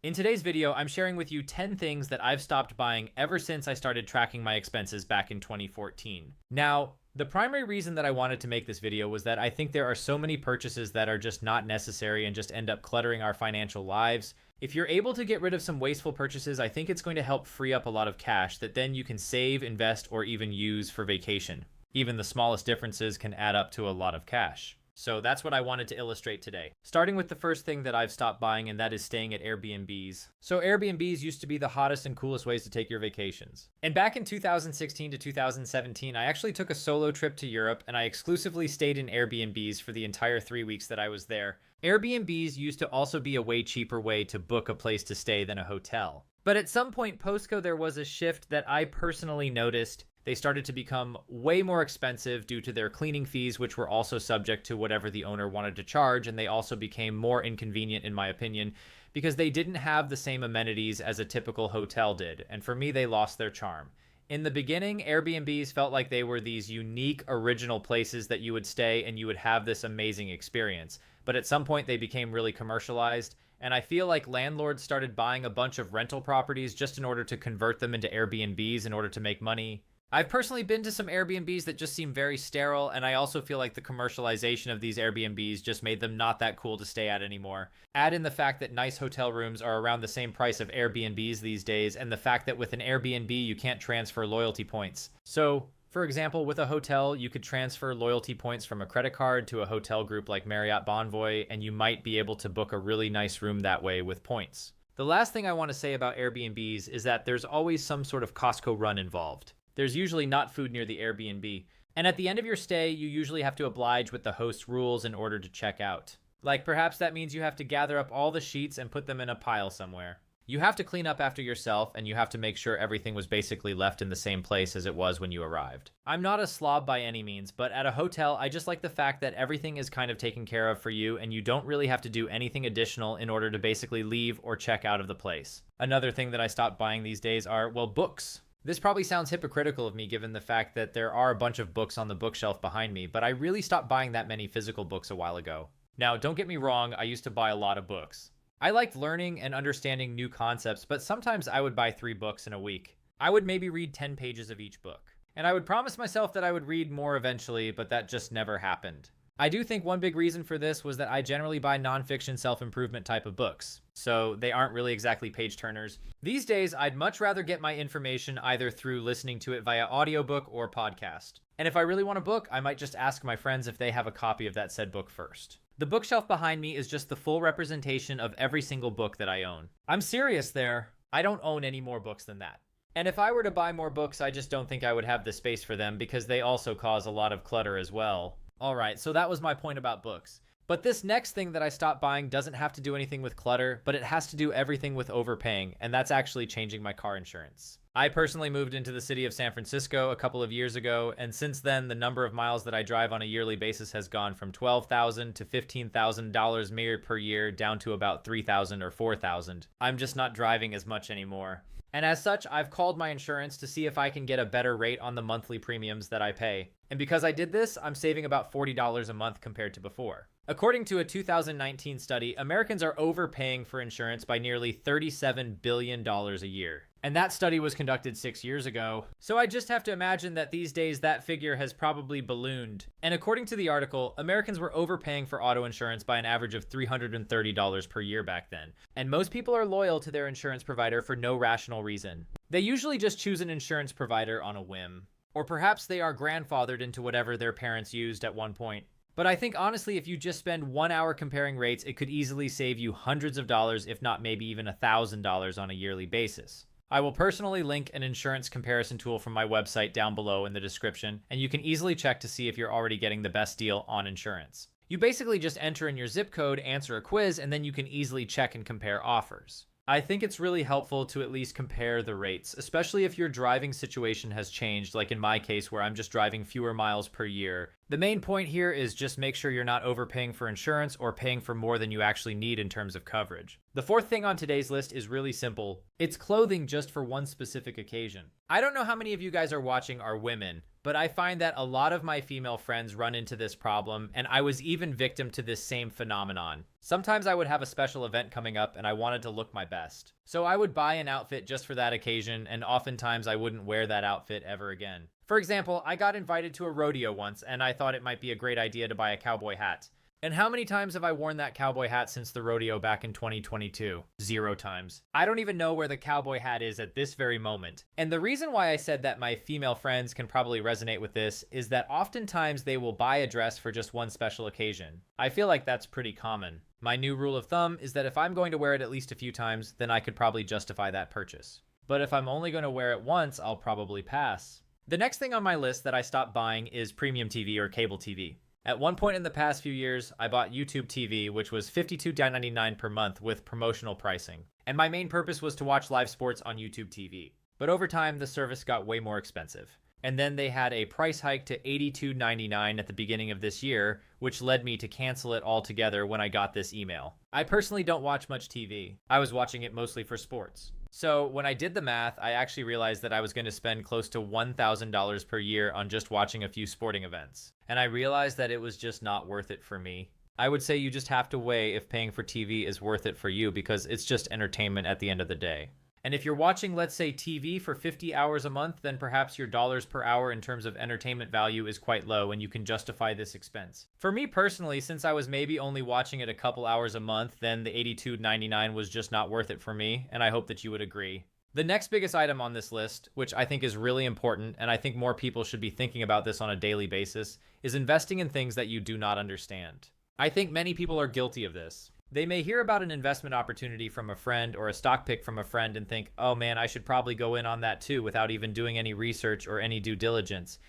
In today's video, I'm sharing with you 10 things that I've stopped buying ever since I started tracking my expenses back in 2014. Now, the primary reason that I wanted to make this video was that I think there are so many purchases that are just not necessary and just end up cluttering our financial lives. If you're able to get rid of some wasteful purchases, I think it's going to help free up a lot of cash that then you can save, invest, or even use for vacation. Even the smallest differences can add up to a lot of cash. So that's what I wanted to illustrate today. Starting with the first thing that I've stopped buying, and that is staying at Airbnbs. So Airbnbs used to be the hottest and coolest ways to take your vacations. And back in 2016 to 2017, I actually took a solo trip to Europe, and I exclusively stayed in Airbnbs for the entire 3 weeks that I was there. Airbnbs used to also be a way cheaper way to book a place to stay than a hotel. But at some point post-COVID, there was a shift that I personally noticed. They started to become way more expensive due to their cleaning fees, which were also subject to whatever the owner wanted to charge. And they also became more inconvenient, in my opinion, because they didn't have the same amenities as a typical hotel did. And for me, they lost their charm. In the beginning, Airbnbs felt like they were these unique, original places that you would stay and you would have this amazing experience. But at some point, they became really commercialized. And I feel like landlords started buying a bunch of rental properties just in order to convert them into Airbnbs in order to make money. I've personally been to some Airbnbs that just seem very sterile, and I also feel like the commercialization of these Airbnbs just made them not that cool to stay at anymore. Add in the fact that nice hotel rooms are around the same price of Airbnbs these days, and the fact that with an Airbnb you can't transfer loyalty points. So, for example, with a hotel, you could transfer loyalty points from a credit card to a hotel group like Marriott Bonvoy, and you might be able to book a really nice room that way with points. The last thing I want to say about Airbnbs is that there's always some sort of Costco run involved. There's usually not food near the Airbnb. And at the end of your stay, you usually have to oblige with the host's rules in order to check out. Like perhaps that means you have to gather up all the sheets and put them in a pile somewhere. You have to clean up after yourself, and you have to make sure everything was basically left in the same place as it was when you arrived. I'm not a slob by any means, but at a hotel, I just like the fact that everything is kind of taken care of for you, and you don't really have to do anything additional in order to basically leave or check out of the place. Another thing that I stopped buying these days are, well, books. This probably sounds hypocritical of me given the fact that there are a bunch of books on the bookshelf behind me, but I really stopped buying that many physical books a while ago. Now, don't get me wrong, I used to buy a lot of books. I liked learning and understanding new concepts, but sometimes I would buy 3 books in a week. I would maybe read 10 pages of each book. And I would promise myself that I would read more eventually, but that just never happened. I do think one big reason for this was that I generally buy nonfiction self-improvement type of books, so they aren't really exactly page turners. These days, I'd much rather get my information either through listening to it via audiobook or podcast. And if I really want a book, I might just ask my friends if they have a copy of that said book first. The bookshelf behind me is just the full representation of every single book that I own. I'm serious there. I don't own any more books than that. And if I were to buy more books, I just don't think I would have the space for them because they also cause a lot of clutter as well. Alright, so that was my point about books. But this next thing that I stopped buying doesn't have to do anything with clutter, but it has to do everything with overpaying, and that's actually changing my car insurance. I personally moved into the city of San Francisco a couple of years ago, and since then the number of miles that I drive on a yearly basis has gone from $12,000 to $15,000 per year down to about $3,000 or $4,000. I'm just not driving as much anymore. And as such, I've called my insurance to see if I can get a better rate on the monthly premiums that I pay. And because I did this, I'm saving about $40 a month compared to before. According to a 2019 study, Americans are overpaying for insurance by nearly $37 billion a year. And that study was conducted 6 years ago. So I just have to imagine that these days that figure has probably ballooned. And according to the article, Americans were overpaying for auto insurance by an average of $330 per year back then. And most people are loyal to their insurance provider for no rational reason. They usually just choose an insurance provider on a whim. Or perhaps they are grandfathered into whatever their parents used at one point. But I think honestly, if you just spend 1 hour comparing rates, it could easily save you hundreds of dollars, if not maybe even $1,000 on a yearly basis. I will personally link an insurance comparison tool from my website down below in the description, and you can easily check to see if you're already getting the best deal on insurance. You basically just enter in your zip code, answer a quiz, and then you can easily check and compare offers. I think it's really helpful to at least compare the rates, especially if your driving situation has changed, like in my case where I'm just driving fewer miles per year. The main point here is just make sure you're not overpaying for insurance or paying for more than you actually need in terms of coverage. The fourth thing on today's list is really simple. It's clothing just for one specific occasion. I don't know how many of you guys are watching are women, But I find that a lot of my female friends run into this problem, and I was even victim to this same phenomenon. Sometimes I would have a special event coming up and I wanted to look my best. So I would buy an outfit just for that occasion, and oftentimes I wouldn't wear that outfit ever again. For example, I got invited to a rodeo once, and I thought it might be a great idea to buy a cowboy hat. And how many times have I worn that cowboy hat since the rodeo back in 2022? 0 times. I don't even know where the cowboy hat is at this very moment. And the reason why I said that my female friends can probably resonate with this is that oftentimes they will buy a dress for just one special occasion. I feel like that's pretty common. My new rule of thumb is that if I'm going to wear it at least a few times, then I could probably justify that purchase. But if I'm only going to wear it once, I'll probably pass. The next thing on my list that I stopped buying is premium TV or cable TV. At one point in the past few years, I bought YouTube TV, which was $52.99 per month with promotional pricing. And my main purpose was to watch live sports on YouTube TV. But over time, the service got way more expensive. And then they had a price hike to $82.99 at the beginning of this year, which led me to cancel it altogether when I got this email. I personally don't watch much TV. I was watching it mostly for sports. So when I did the math, I actually realized that I was going to spend close to $1,000 per year on just watching a few sporting events. And I realized that it was just not worth it for me. I would say you just have to weigh if paying for TV is worth it for you, because it's just entertainment at the end of the day. And if you're watching, let's say, TV for 50 hours a month, then perhaps your dollars per hour in terms of entertainment value is quite low and you can justify this expense. For me personally, since I was maybe only watching it a couple hours a month, then the $82.99 was just not worth it for me, and I hope that you would agree. The next biggest item on this list, which I think is really important, and I think more people should be thinking about this on a daily basis, is investing in things that you do not understand. I think many people are guilty of this. They may hear about an investment opportunity from a friend or a stock pick from a friend and think, oh man, I should probably go in on that too without even doing any research or any due diligence.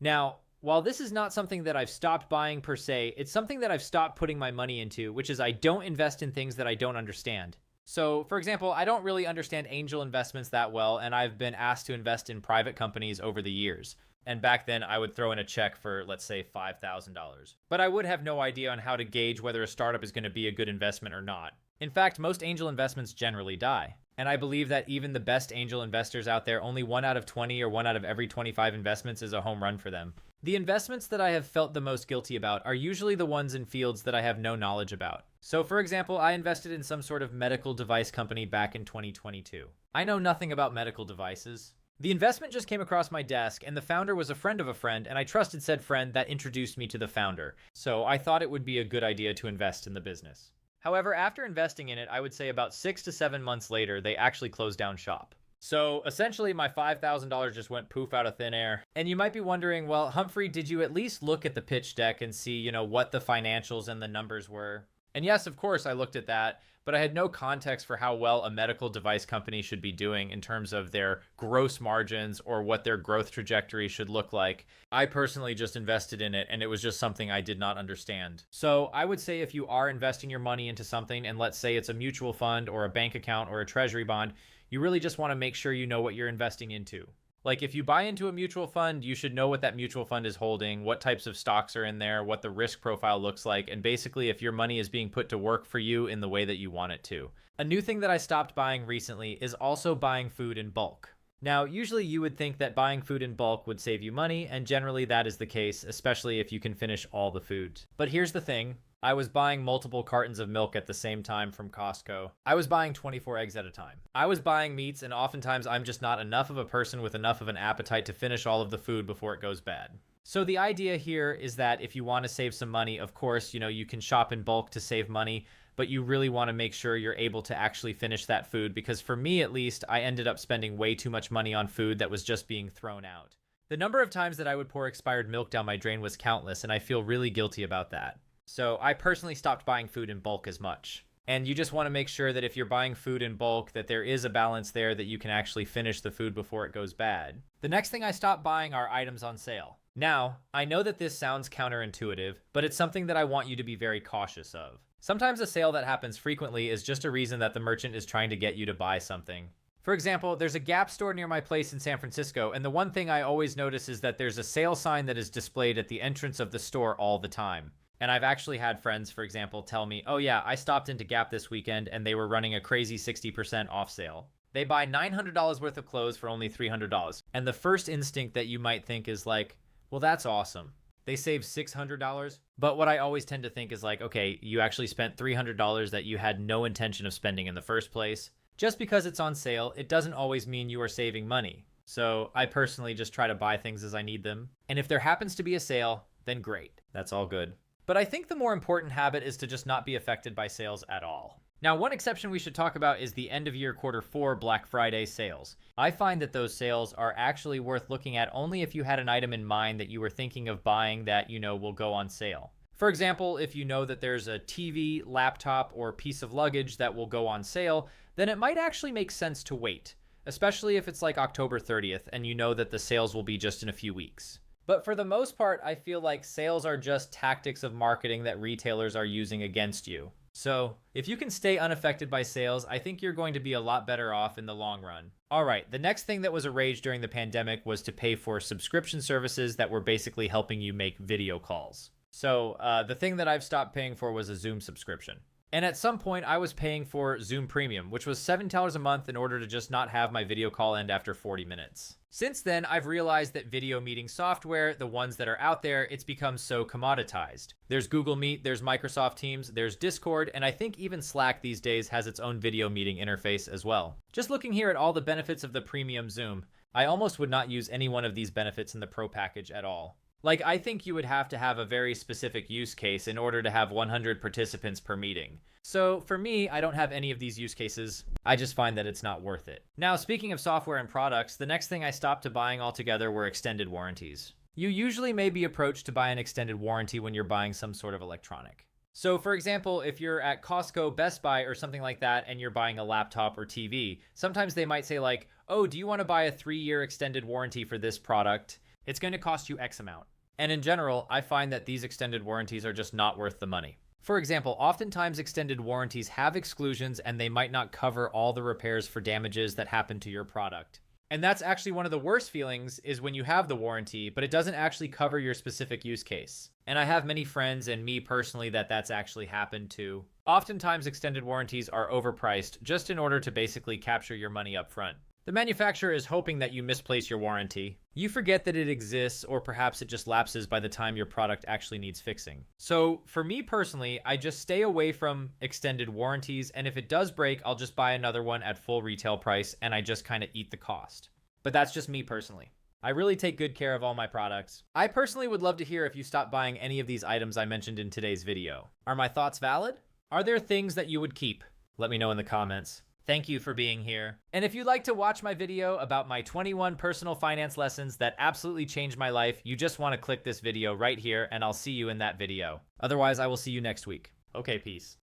Now, while this is not something that I've stopped buying per se, it's something that I've stopped putting my money into, which is I don't invest in things that I don't understand. So, for example, I don't really understand angel investments that well, and I've been asked to invest in private companies over the years. And back then, I would throw in a check for, let's say, $5,000. But I would have no idea on how to gauge whether a startup is going to be a good investment or not. In fact, most angel investments generally die. And I believe that even the best angel investors out there, only 1 out of 20 or 1 out of every 25 investments is a home run for them. The investments that I have felt the most guilty about are usually the ones in fields that I have no knowledge about. So for example, I invested in some sort of medical device company back in 2022. I know nothing about medical devices. The investment just came across my desk, and the founder was a friend of a friend, and I trusted said friend that introduced me to the founder. So I thought it would be a good idea to invest in the business. However, after investing in it, I would say about 6 to 7 months later, they actually closed down shop. So essentially my $5,000 just went poof out of thin air. And you might be wondering, well, Humphrey, did you at least look at the pitch deck and see, what the financials and the numbers were? And yes, of course, I looked at that, but I had no context for how well a medical device company should be doing in terms of their gross margins or what their growth trajectory should look like. I personally just invested in it, and it was just something I did not understand. So I would say if you are investing your money into something, and let's say it's a mutual fund or a bank account or a treasury bond, you really just want to make sure you know what you're investing into. Like if you buy into a mutual fund, you should know what that mutual fund is holding, what types of stocks are in there, what the risk profile looks like, and basically if your money is being put to work for you in the way that you want it to. A new thing that I stopped buying recently is also buying food in bulk. Now, usually you would think that buying food in bulk would save you money, and generally that is the case, especially if you can finish all the food. But here's the thing. I was buying multiple cartons of milk at the same time from Costco. I was buying 24 eggs at a time. I was buying meats, and oftentimes I'm just not enough of a person with enough of an appetite to finish all of the food before it goes bad. So the idea here is that if you want to save some money, of course, you can shop in bulk to save money, but you really want to make sure you're able to actually finish that food, because for me at least, I ended up spending way too much money on food that was just being thrown out. The number of times that I would pour expired milk down my drain was countless, and I feel really guilty about that. So I personally stopped buying food in bulk as much. And you just want to make sure that if you're buying food in bulk, that there is a balance there that you can actually finish the food before it goes bad. The next thing I stopped buying are items on sale. Now, I know that this sounds counterintuitive, but it's something that I want you to be very cautious of. Sometimes a sale that happens frequently is just a reason that the merchant is trying to get you to buy something. For example, there's a Gap store near my place in San Francisco, and the one thing I always notice is that there's a sale sign that is displayed at the entrance of the store all the time. And I've actually had friends, for example, tell me, oh yeah, I stopped into Gap this weekend and they were running a crazy 60% off sale. They buy $900 worth of clothes for only $300. And the first instinct that you might think is like, well, that's awesome. They save $600. But what I always tend to think is like, okay, you actually spent $300 that you had no intention of spending in the first place. Just because it's on sale, it doesn't always mean you are saving money. So I personally just try to buy things as I need them. And if there happens to be a sale, then great. That's all good. But I think the more important habit is to just not be affected by sales at all. Now, one exception we should talk about is the end of year Q4 Black Friday sales. I find that those sales are actually worth looking at only if you had an item in mind that you were thinking of buying that you know will go on sale. For example, if you know that there's a TV, laptop, or piece of luggage that will go on sale, then it might actually make sense to wait, especially if it's like October 30th and you know that the sales will be just in a few weeks. But for the most part, I feel like sales are just tactics of marketing that retailers are using against you. So if you can stay unaffected by sales, I think you're going to be a lot better off in the long run. All right, the next thing that was a rage during the pandemic was to pay for subscription services that were basically helping you make video calls. So the thing that I've stopped paying for was a Zoom subscription. And at some point, I was paying for Zoom Premium, which was $7 a month in order to just not have my video call end after 40 minutes. Since then, I've realized that video meeting software, the ones that are out there, it's become so commoditized. There's Google Meet, there's Microsoft Teams, there's Discord, and I think even Slack these days has its own video meeting interface as well. Just looking here at all the benefits of the premium Zoom, I almost would not use any one of these benefits in the Pro package at all. Like, I think you would have to have a very specific use case in order to have 100 participants per meeting. So for me, I don't have any of these use cases. I just find that it's not worth it. Now, speaking of software and products, the next thing I stopped to buying altogether were extended warranties. You usually may be approached to buy an extended warranty when you're buying some sort of electronic. So for example, if you're at Costco, Best Buy, or something like that, and you're buying a laptop or TV, sometimes they might say like, oh, do you want to buy a 3-year extended warranty for this product? It's going to cost you X amount. And in general, I find that these extended warranties are just not worth the money. For example, oftentimes extended warranties have exclusions and they might not cover all the repairs for damages that happen to your product. And that's actually one of the worst feelings is when you have the warranty, but it doesn't actually cover your specific use case. And I have many friends and me personally that's actually happened to. Oftentimes extended warranties are overpriced just in order to basically capture your money up front. The manufacturer is hoping that you misplace your warranty. You forget that it exists, or perhaps it just lapses by the time your product actually needs fixing. So for me personally, I just stay away from extended warranties, and if it does break, I'll just buy another one at full retail price, and I just kind of eat the cost. But that's just me personally. I really take good care of all my products. I personally would love to hear if you stopped buying any of these items I mentioned in today's video. Are my thoughts valid? Are there things that you would keep? Let me know in the comments. Thank you for being here. And if you'd like to watch my video about my 21 personal finance lessons that absolutely changed my life, you just want to click this video right here and I'll see you in that video. Otherwise, I will see you next week. Okay, peace.